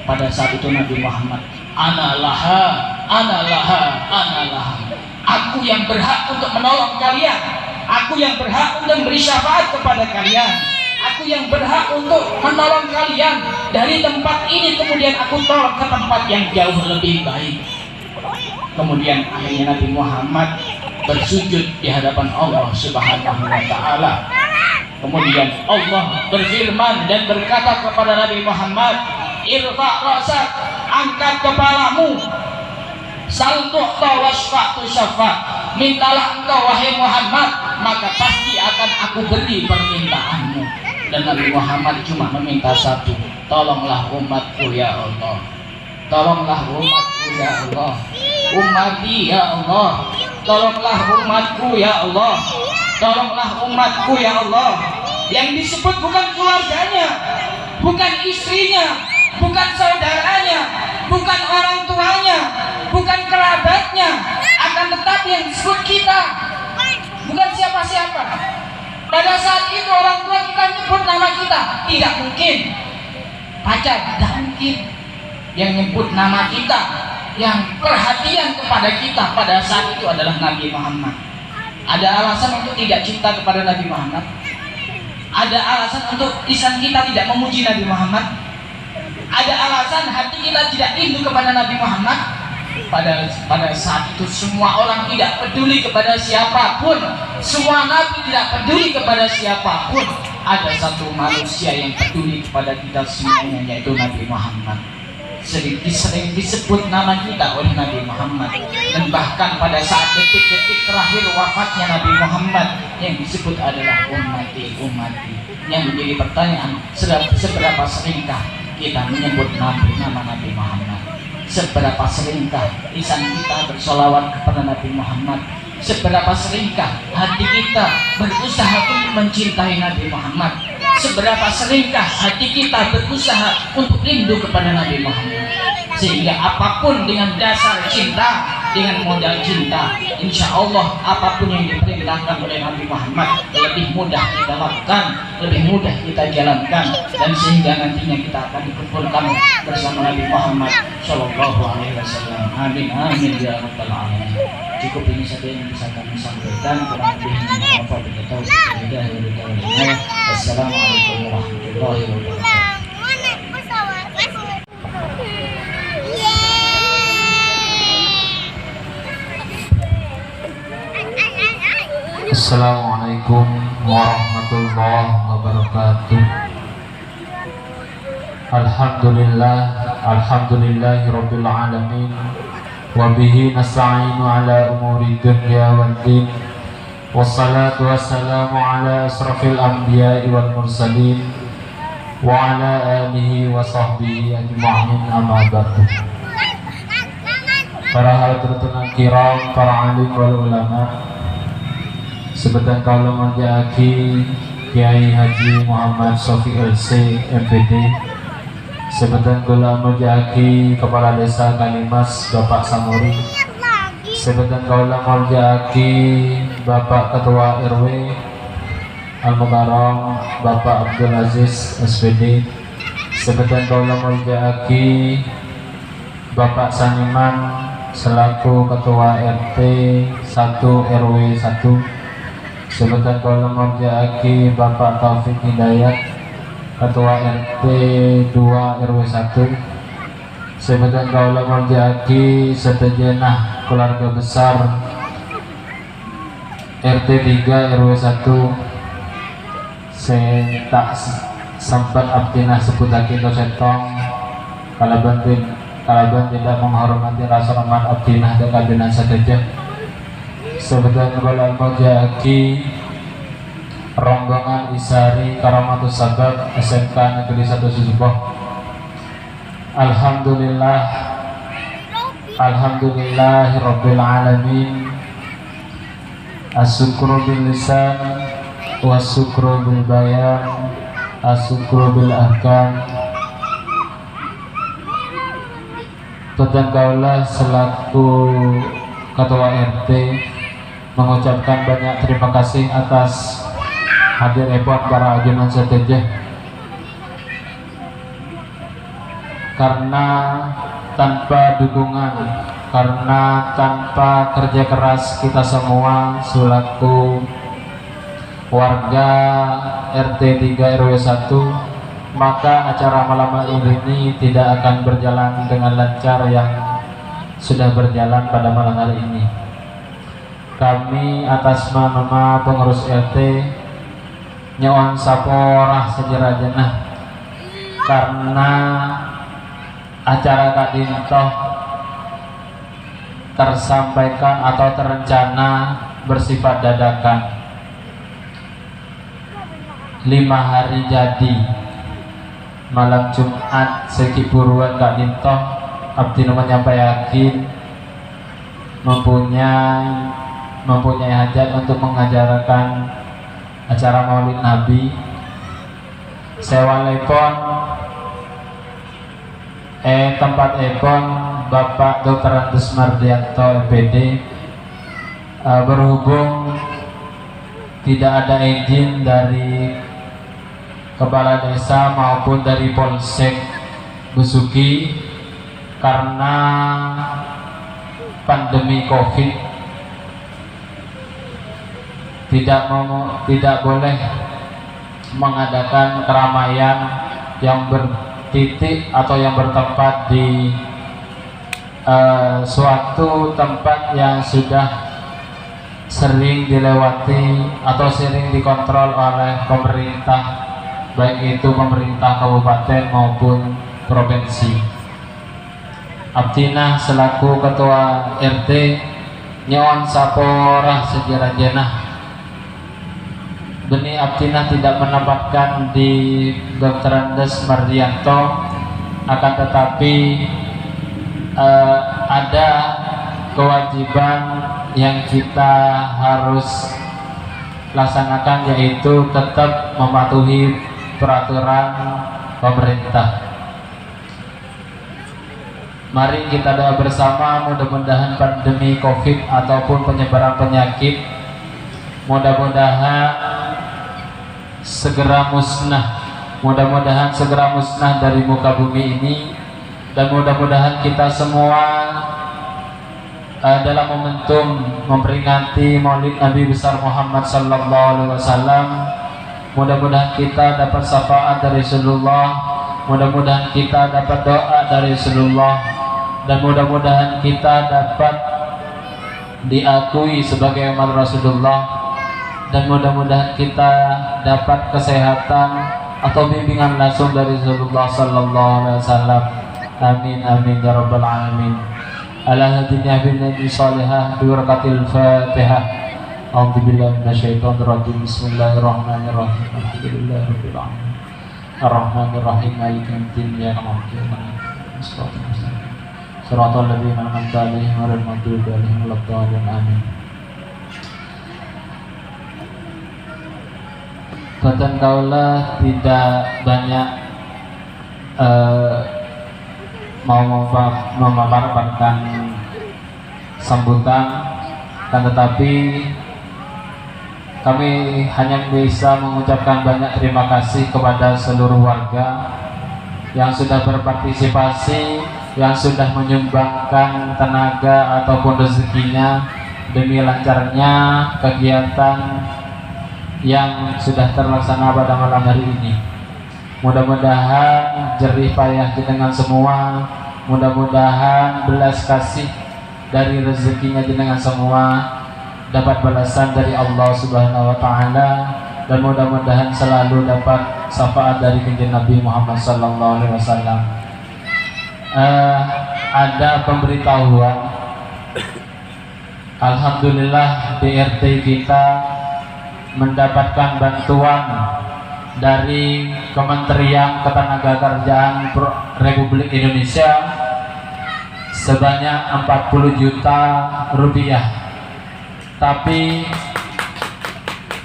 Pada saat itu Nabi Muhammad, ana laha, ana laha, ana laha. Aku yang berhak untuk menolong kalian, aku yang berhak untuk memberi syafaat kepada kalian, aku yang berhak untuk menolong kalian dari tempat ini, kemudian aku tolong ke tempat yang jauh lebih baik. Kemudian akhirnya Nabi Muhammad bersujud di hadapan Allah Subhanahu wa Ta'ala. Kemudian Allah berfirman dan berkata kepada Nabi Muhammad, irfa' ra'sak, angkat kepalamu, sal tu'ta wasfa'tu syafa', mintalah engkau wahai Muhammad, maka pasti akan aku beri permintaanmu. Dan Nabi Muhammad cuma meminta satu, tolonglah umatku ya Allah, tolonglah umatku ya Allah, ummati ya Allah, tolonglah umatku ya Allah, tolonglah umatku ya Allah. Yang disebut bukan keluarganya, bukan istrinya, bukan saudaranya, bukan orang tuanya, bukan kerabatnya, akan tetapi yang disebut kita, bukan siapa-siapa. Pada saat itu orang tua kita nyebut nama kita, tidak mungkin. Pacar, tidak mungkin. Yang nyebut nama kita, yang perhatian kepada kita pada saat itu adalah Nabi Muhammad. Ada alasan untuk tidak cinta kepada Nabi Muhammad? Ada alasan untuk lisan kita tidak memuji Nabi Muhammad? Ada alasan hati kita tidak rindu kepada Nabi Muhammad? Pada saat itu semua orang tidak peduli kepada siapapun, semua nabi tidak peduli kepada siapapun. Ada satu manusia yang peduli kepada kita semuanya, yaitu Nabi Muhammad. Sering disebut nama kita oleh Nabi Muhammad, dan bahkan pada saat detik-detik terakhir wafatnya Nabi Muhammad, yang disebut adalah ummati, ummati. Yang menjadi pertanyaan, seberapa seringkah kita menyebut nama Nabi Muhammad? Seberapa seringkah lisan kita bersolawat kepada Nabi Muhammad? Seberapa seringkah hati kita berusaha untuk mencintai Nabi Muhammad? Seberapa seringkah hati kita berusaha untuk rindu kepada Nabi Muhammad? Sehingga apapun dengan dasar cinta, dengan modal cinta, insya Allah apapun yang diperintahkan oleh Nabi Muhammad lebih mudah kita lakukan, lebih mudah kita jalankan, dan sehingga nantinya kita akan dikumpulkan bersama Nabi Muhammad Shallallahu Alaihi Wasallam. Amin amin ya rabbal alamin. Cukup ini saja yang bisa kami sampaikan. Kurang lebihnya mohon maaf. Wassalamualaikum warahmatullahi wabarakatuh. Assalamualaikum warahmatullahi wabarakatuh. Alhamdulillahirabbil alamin, wa bihi nasta'inu ala umuri dunya waddin, wassalatu wassalamu ala asrafil anbiya'i wal mursalin wa ala alihi wa sahbihi ajma'in, amma ba'du. Para hadirin kiram, para alim wal ulama, sebentar kalau menjaki Kiai Haji Muhammad Sofi LC MPD, sebentar kalau menjaki Kepala Desa Kalimas Bapak Samuri, sebentar kalau menjaki Bapak Ketua RW Al-Mukarram Bapak Abdul Aziz SPD, sebentar kalau menjaki Bapak Saniman selaku Ketua RT 1 RW 1, sebentar kalau menjaki Bapak Taufik Hidayat Ketua RT 2 RW 1, sebentar kalau menjaki setejenah keluarga besar RT 3 RW 1. Saya tak sempat abdinah sebutake setong kalaban tidak menghormati rasa amat abdinah dan kabinan saja. Sebentar kalau menjaki rombongan Isari Karamatus Sabab SMK Negeri 1 Susuboh. Alhamdulillahirabbil alamin, Asyukru bil lisan wasyukru bil bayan asyukru bil ahkam. Tentangkaulah selaku Ketua RT mengucapkan banyak terima kasih atas hadir para ajunan setuju, karena tanpa dukungan, karena tanpa kerja keras kita semua selaku warga RT 3 RW 1, maka acara malam hari ini tidak akan berjalan dengan lancar yang sudah berjalan pada malam hari ini. Kami atas nama pengurus RT nyawan saporah sejerajana karena acara Kak Dintoh tersampaikan atau terencana bersifat dadakan. 5 hari jadi malam Jumat sekipuruan Kak Dintoh abdi menyampaikan mempunyai hajat untuk mengajarkan acara Maulid Nabi. Sewa lepon tempat epon Bapak Dr. Andes Mardianto MPD. Berhubung tidak ada izin dari kepala desa maupun dari Polsek Besuki karena pandemi COVID, tidak boleh mengadakan keramaian yang bertitik atau yang bertempat di suatu tempat yang sudah sering dilewati atau sering dikontrol oleh pemerintah, baik itu pemerintah kabupaten maupun provinsi. Abdina selaku ketua RT nyawan saporah sejarah Beni Abdina tidak menempatkan di Dr. Andes Mardianto, akan tetapi ada kewajiban yang kita harus laksanakan, yaitu tetap mematuhi peraturan pemerintah. Mari kita doa bersama, mudah-mudahan pandemi COVID ataupun penyebaran penyakit mudah-mudahan segera musnah, dari muka bumi ini, dan mudah-mudahan kita semua dalam momentum memperingati Maulid Nabi besar Muhammad sallallahu alaihi wasallam, mudah-mudahan kita dapat syafaat dari Rasulullah, mudah-mudahan kita dapat doa dari Rasulullah, dan mudah-mudahan kita dapat diakui sebagai umat Rasulullah, dan mudah-mudahan kita dapat kesehatan atau bimbingan langsung dari Rasulullah sallallahu alaihi wasallam. Amin amin ya rabbal alamin. Ala hadhihi bin salihah bi barakatil Fatihah. A'udzu billahi minasyaitonir rajim. Bismillahirrahmanirrahim. Alhamdulillahirabbil alamin. Arrahmanir rahim. Maliki yaumiddin. Iyyaka na'budu wa iyyaka nasta'in. Shiratal ladzina an'amta 'alaihim ghairil maghdubi 'alaihim waladdallin. Amin. Batan kaulah tidak banyak mau memaparkan sambutan, kan tetapi kami hanya bisa mengucapkan banyak terima kasih kepada seluruh warga yang sudah berpartisipasi, yang sudah menyumbangkan tenaga ataupun rezekinya demi lancarnya kegiatan yang sudah terlaksana pada malam hari ini. Mudah-mudahan jerih payah jenengan semua, mudah-mudahan belas kasih dari rezekinya jenengan semua dapat balasan dari Allah Subhanahu wa taala, dan mudah-mudahan selalu dapat syafaat dari kanjeng Nabi Muhammad sallallahu alaihi wasallam. Ada pemberitahuan, alhamdulillah DRT kita mendapatkan bantuan dari Kementerian Ketenagakerjaan Republik Indonesia sebanyak 40 juta rupiah. Tapi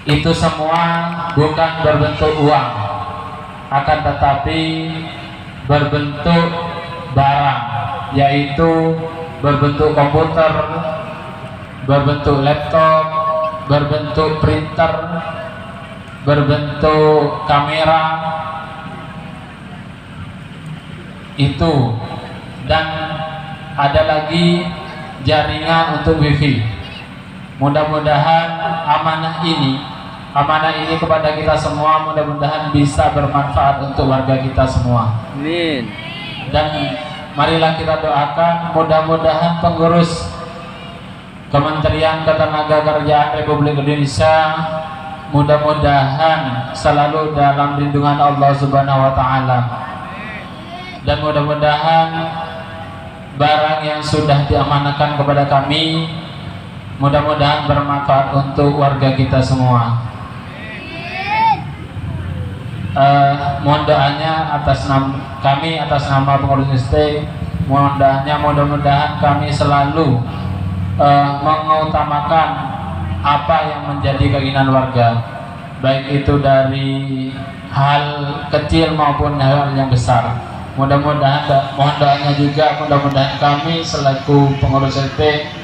itu semua bukan berbentuk uang, akan tetapi berbentuk barang, yaitu berbentuk komputer, berbentuk laptop, berbentuk printer, berbentuk kamera itu, dan ada lagi jaringan untuk wifi. Mudah-mudahan amanah ini kepada kita semua, mudah-mudahan bisa bermanfaat untuk warga kita semua. Amin. Dan marilah kita doakan mudah-mudahan pengurus Kementerian Ketenagakerjaan Republik Indonesia mudah-mudahan selalu dalam lindungan Allah Subhanahu wa taala. Dan mudah-mudahan barang yang sudah diamanahkan kepada kami mudah-mudahan bermanfaat untuk warga kita semua. Mohon doanya atas nama pengurus ST, mohon doanya mudah-mudahan kami selalu mengutamakan apa yang menjadi keinginan warga, baik itu dari hal kecil maupun hal yang besar. Mudah-mudahan mohon doanya juga, mudah-mudahan kami selaku pengurus RT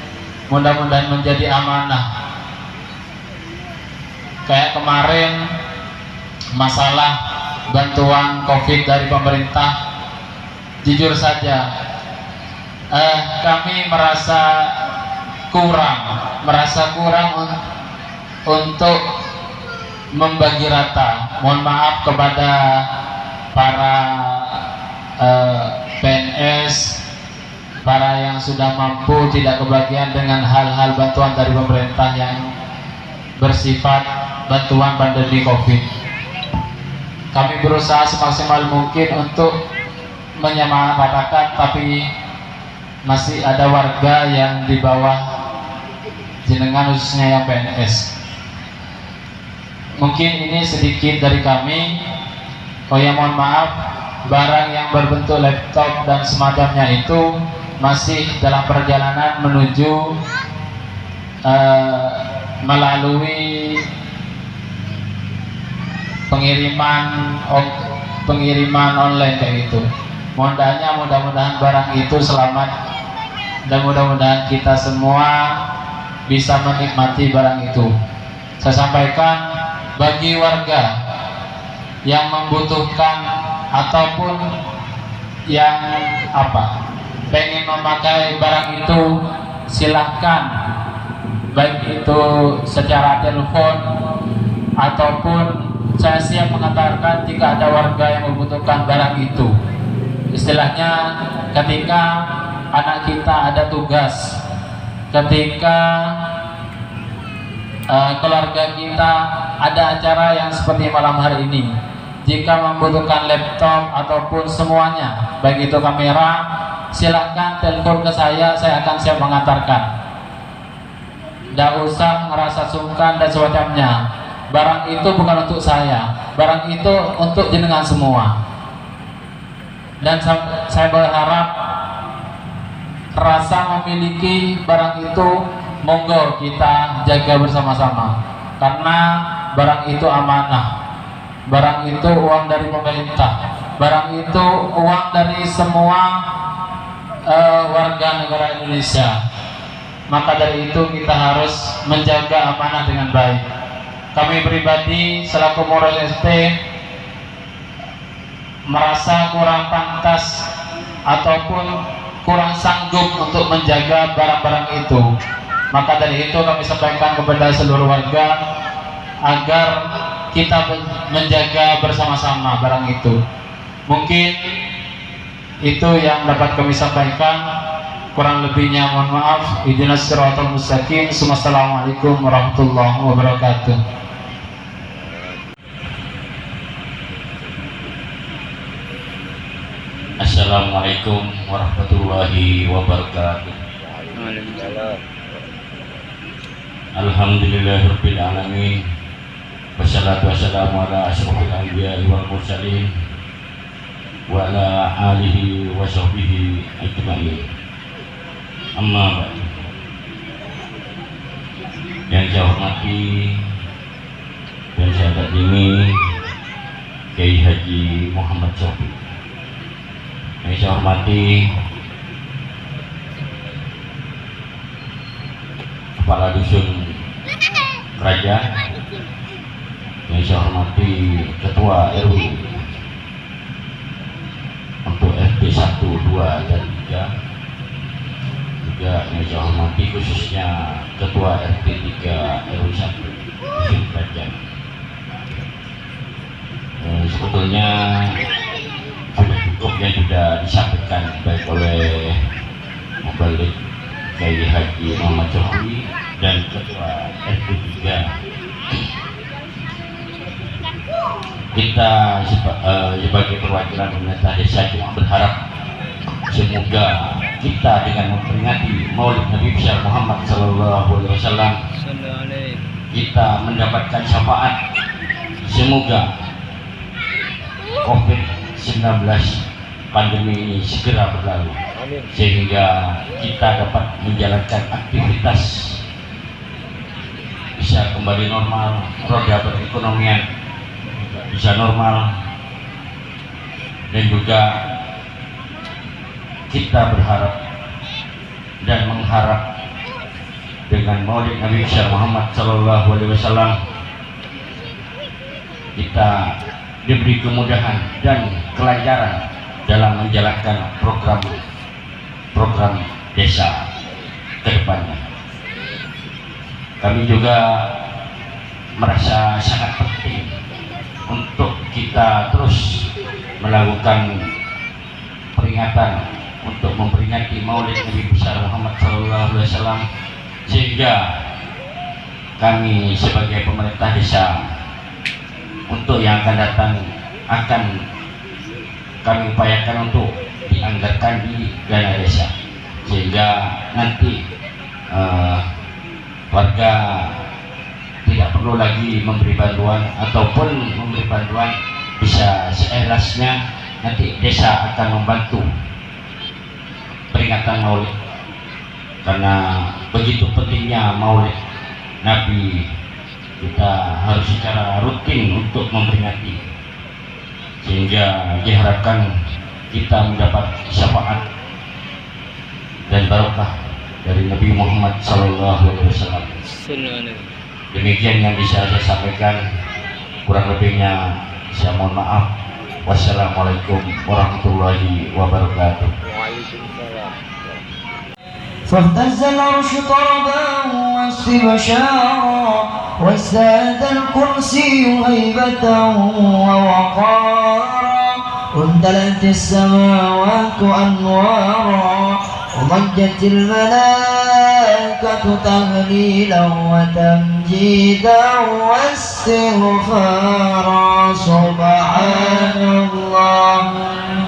mudah-mudahan menjadi amanah. Kayak kemarin masalah bantuan COVID dari pemerintah, jujur saja kami merasa kurang untuk membagi rata. Mohon maaf kepada para PNS, para yang sudah mampu tidak kebagian dengan hal-hal bantuan dari pemerintah yang bersifat bantuan pandemi COVID. Kami berusaha semaksimal mungkin untuk menyamaratakan, tapi masih ada warga yang di bawah jenengan, khususnya yang PNS. Mungkin ini sedikit dari kami. Oh ya, mohon maaf, barang yang berbentuk laptop dan semacamnya itu masih dalam perjalanan menuju melalui pengiriman online kayak gitu. Mudah-mudahan barang itu selamat dan mudah-mudahan kita semua bisa menikmati barang itu. Saya sampaikan bagi warga yang membutuhkan ataupun yang pengen memakai barang itu, silahkan, baik itu secara telepon ataupun saya siap mengantarkan jika ada warga yang membutuhkan barang itu. Istilahnya ketika anak kita ada tugas, ketika keluarga kita ada acara yang seperti malam hari ini, jika membutuhkan laptop ataupun semuanya, baik itu kamera, silahkan telepon ke saya akan siap mengantarkan. Tidak usah merasa sungkan dan semacamnya. Barang itu bukan untuk saya, barang itu untuk jenengan semua. Dan saya berharap rasa memiliki barang itu monggo kita jaga bersama-sama, karena barang itu amanah, barang itu uang dari pemerintah, barang itu uang dari semua warga negara Indonesia. Maka dari itu kita harus menjaga amanah dengan baik. Kami pribadi selaku pengurus ST merasa kurang pantas ataupun kurang sanggup untuk menjaga barang-barang itu. Maka dari itu kami sampaikan kepada seluruh warga agar kita menjaga bersama-sama barang itu. Mungkin itu yang dapat kami sampaikan. Kurang lebihnya mohon maaf. Ihdinas siratal mustaqim. Assalamualaikum warahmatullahi wabarakatuh. Assalamualaikum warahmatullahi wabarakatuh. Alhamdulillahirabbil alamin. Wassalatu wassalamu ala asyrofil anbiya'i wal mursalin wa ala alihi wa sahbihi ajma'in. Amma ba'du. Yang saya hormati dan syahadat ini Kiai Haji Muhammad Sofi. Yang saya hormati Kepala Dusun Kerajaan, yang saya hormati Ketua RW untuk RT 1, 2, dan 3, juga yang saya hormati khususnya Ketua RT 3 RW 1 Dusun Kerajaan. Sebetulnya sudah cukup yang sudah disampaikan baik oleh Mubalik Kiai Haji Muhammad Sofi dan Ketua RT 3. Kita sebagai perwakilan pemerintah desa cuma berharap semoga kita dengan memperingati Maulid Nabi besar Muhammad SAW kita mendapatkan syafaat. Semoga COVID-19 pandemi ini segera berlalu sehingga kita dapat menjalankan aktivitas bisa kembali normal, roda perekonomian bisa normal, dan juga kita berharap dan mengharap dengan Maulid Nabi besar Muhammad SAW kita diberi kemudahan dan kelancaran dalam menjalankan program desa ke depannya. Kami juga merasa sangat penting untuk kita terus melakukan peringatan untuk memperingati Maulid Nabi besar Muhammad SAW, sehingga kami sebagai pemerintah desa untuk yang akan datang akan kami upayakan untuk dianggarkan di dana desa, sehingga nanti warga tidak perlu lagi memberi bantuan, ataupun memberi bantuan bisa seikhlasnya. Nanti desa akan membantu peringatan Maulid, karena begitu pentingnya Maulid Nabi. Kita harus secara rutin untuk memperingati, sehingga diharapkan kita mendapat syafaat dan barokah dari Nabi Muhammad SAW. Demikian yang bisa saya sampaikan, kurang lebihnya saya mohon maaf. Wassalamualaikum warahmatullahi wabarakatuh. فاهتز العرش طربا واستبشارا وازداد الكرسي هيبة ووقارا وامتلأت السماوات أنوارا وضجت الملائكة تهليلا وتمجيدا واستغفارا سبحان الله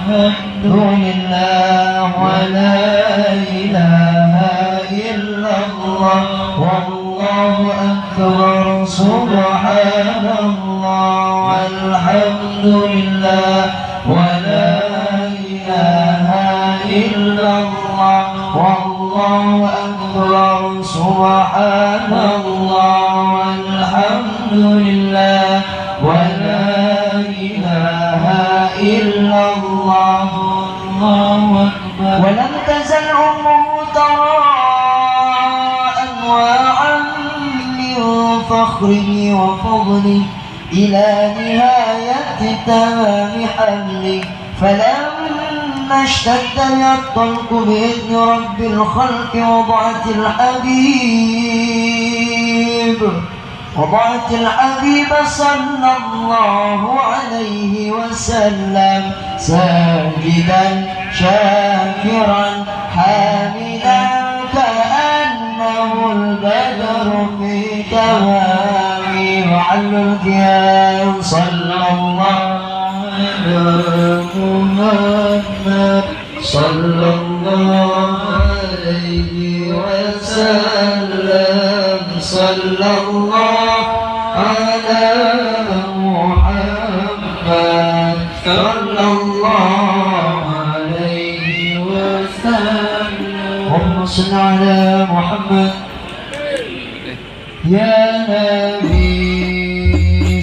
الحمد لله ولا إله إلا الله والله أكبر سبحان الله والحمد لله ولا إله إلا الله والله أكبر سبحان الله والحمد لله ولا إله إلا الله الله أكبر. ولم تزل أمه ترى أنواعا من فخره وفضله إلى نهاية تمام حمله، فلما اشتد بها الطلق بإذن رب الخلق وضعت الحبيب صلى الله عليه وسلم ساجدا شاكرا حامدا كأنه البدر في تمامه وعل الكيان صلى الله على محمد صلى الله عليه وسلم صلى الله على محمد صلى الله عليه وسلم. اللهم صل على محمد. يا نبي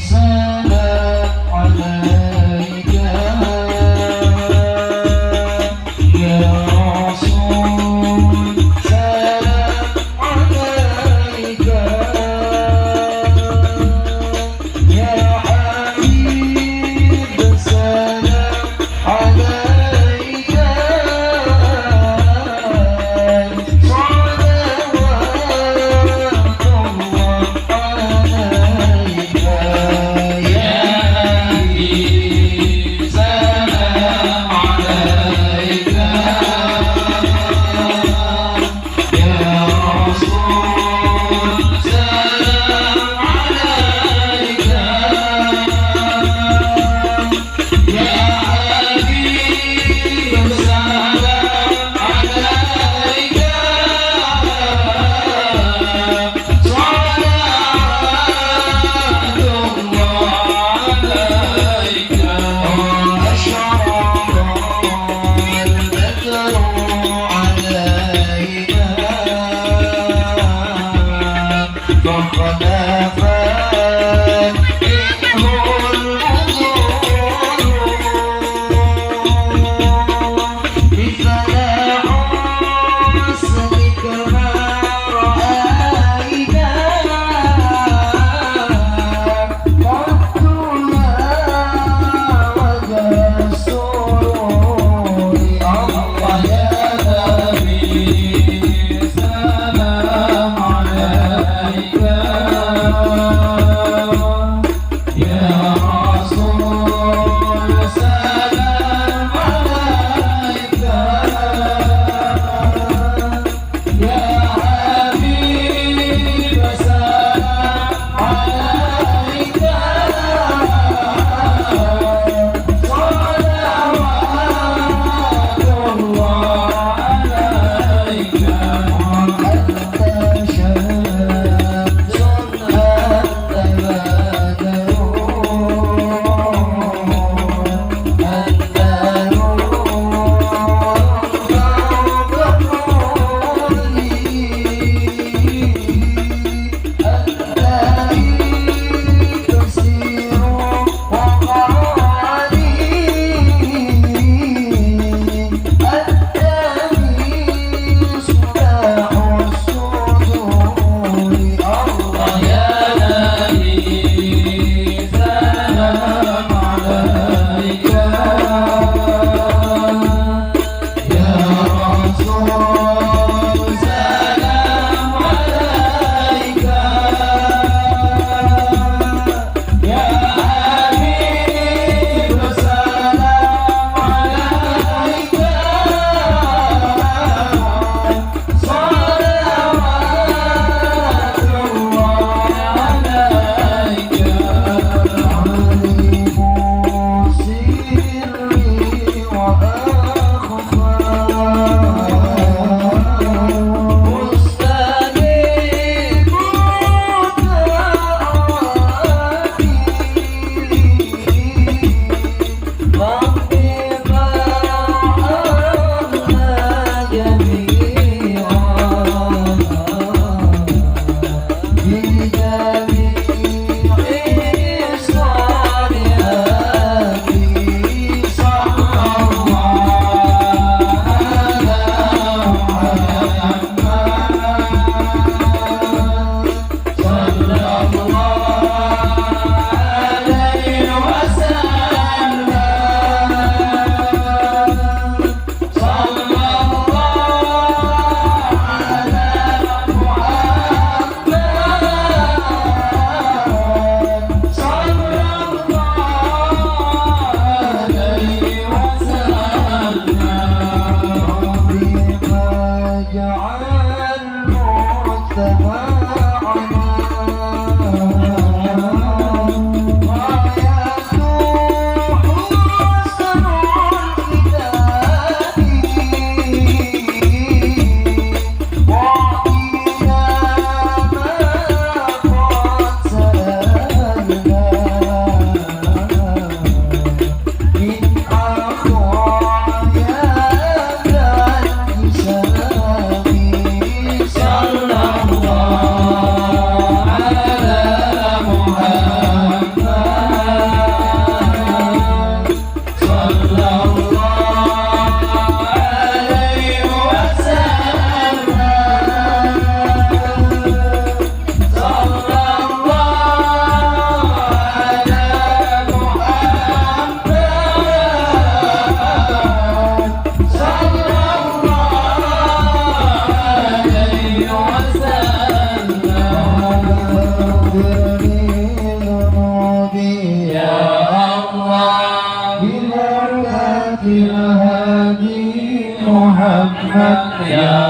محمد يا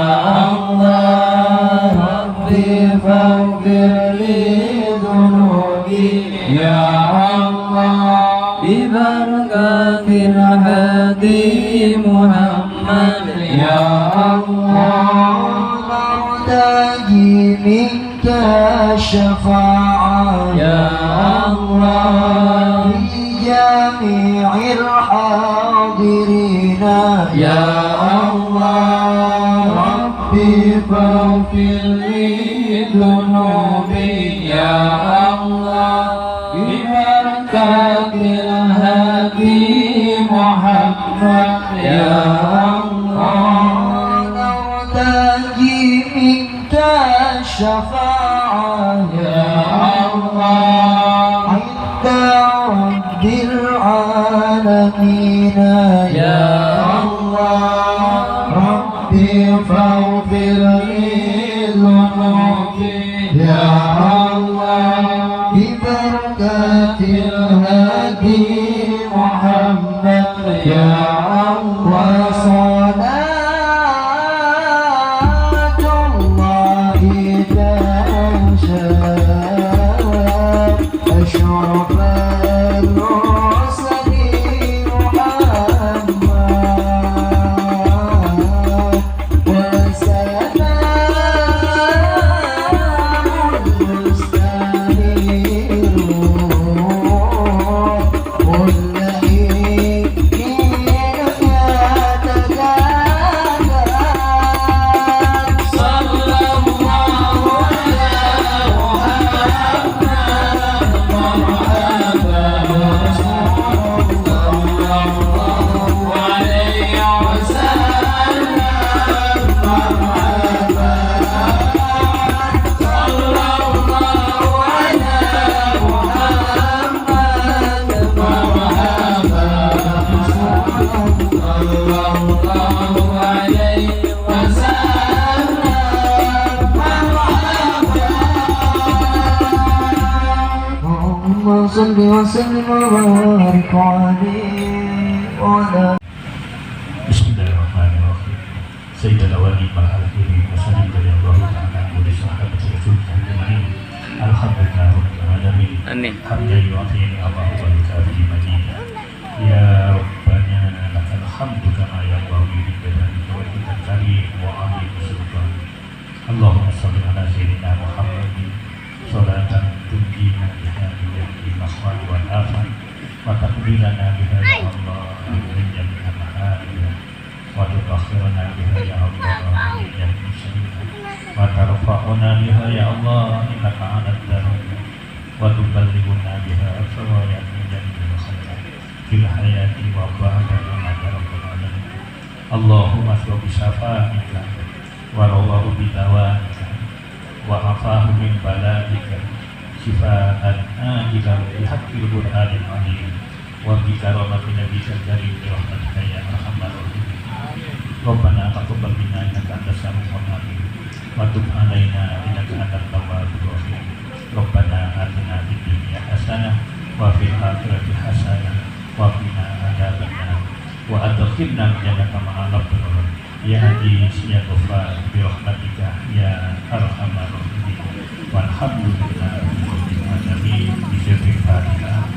الله ربي فاغفر لي ذنوبي يا الله ببركة الهادي محمد يا الله نرتجي منك الشفاعة يا الله لجميع الحاضرين يا الله ربي فاغفر لي ذنوبي يا الله ببركة الهادي محمد يا الله نرتجي منك الشفاعة يا الله عند رب العالمين يا الله ربي فاغفر لي ذنوبي يا الله ببركة الهادي محمد يا الله وصلاة الله تنشأ أشرف المرسلين محمد وسلام المستنير واللئيم اللهم صل وسلم وبارك عليه وعلى Bismillahirrahmanirrahim. Sayyidina wali al-akhirin wa sallallahu ta'ala wa sahabati rasulullah ajma'in. Alhamdulillah rabbil alamin. Amin. Hamdan yu'afini Allah wa yukafi madina. Ya Rabbana lakal hamdu kama yanbaghi li jalali wajhikal karim wa 'azimi sultanik. Allahumma shalli ala sayyidina Muhammadin salatan tunjina biha min jami'il ahwal wal afat wa taqbilana biha ya Allah min jami'il mahariya wa tutahhirana biha ya Allah min jami'il syai'at wa tarfa'una biha ya Allah innaka 'alal darajat wa tuballighuna biha asraya min jami'il khairat fil hayati wa ba'da ma rabbul alamin. Allahumma sholli syafa'ika wa rawahu bidawaika wa afahu min baladika shifaan ajilan bihaqqil qur'anil azim wa bi karamati nabiyyikal karim bi rahmatika ya arhamar rahimin. Rabbana taqabbal minna innaka antas samiul alim wa tub alaina innaka antat tawwabur rahim. Rabbana atina fid dunya hasanah wa fil akhirati hasanah wa qina adzabannar wa adkhilna jannata ma'al abrar ya hadis ya ghafar bi rahmatika ya arhamar rahimin. Walhamdulillah rabbil alamin. Bi sirri Fatihah.